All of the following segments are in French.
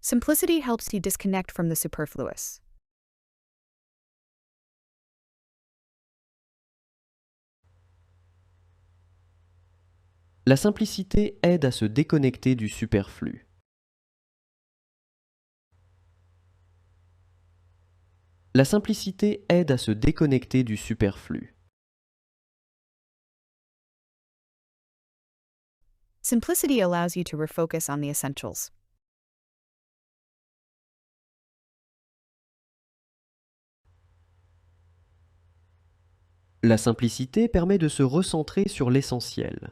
Simplicity helps you disconnect from the superfluous. La simplicité aide à se déconnecter du superflu. La simplicité aide à se déconnecter du superflu. Simplicity allows you to refocus on the essentials. La simplicité permet de se recentrer sur l'essentiel.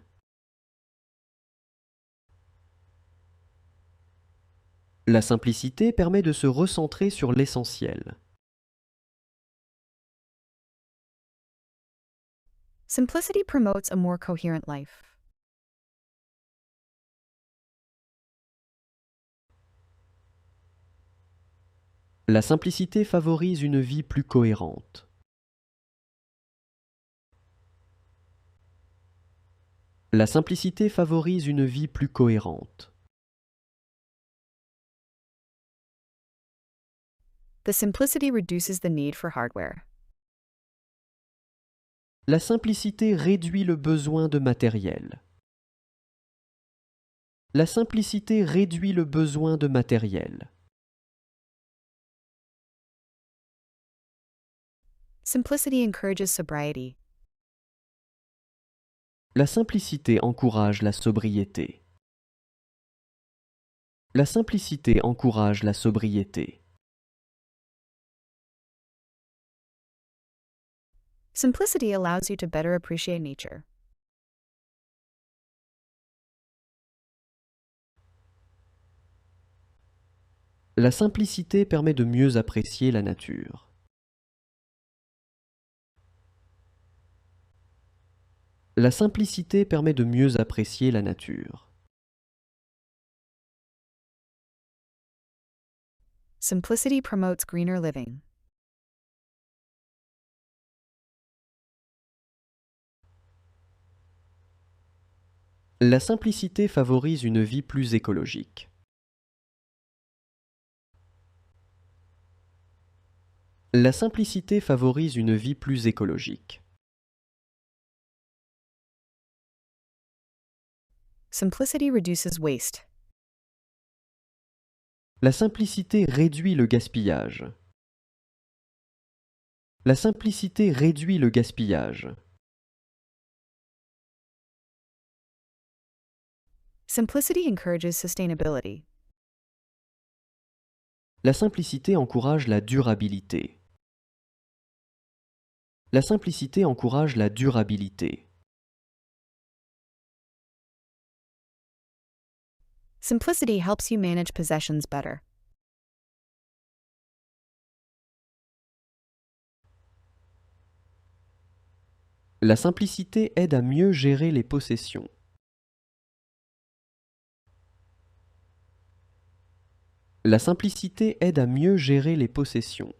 La simplicité permet de se recentrer sur l'essentiel. Simplicity promotes a more coherent life. La simplicité favorise une vie plus cohérente. La simplicité favorise une vie plus cohérente. The simplicity reduces the need for hardware. La simplicité réduit le besoin de matériel. La simplicité réduit le besoin de matériel. Simplicity encourages sobriety. La simplicité encourage la sobriété. La simplicité encourage la sobriété. Simplicity allows you to better appreciate nature. La simplicité permet de mieux apprécier la nature. La simplicité permet de mieux apprécier la nature. Simplicity promotes greener living. La simplicité favorise une vie plus écologique. La simplicité favorise une vie plus écologique. Simplicity reduces waste. La simplicité réduit le gaspillage. La simplicité réduit le gaspillage. Simplicity encourages sustainability. La simplicité encourage la durabilité. La simplicité encourage la durabilité. Simplicity helps you manage possessions better. La simplicité aide à mieux gérer les possessions. La simplicité aide à mieux gérer les possessions.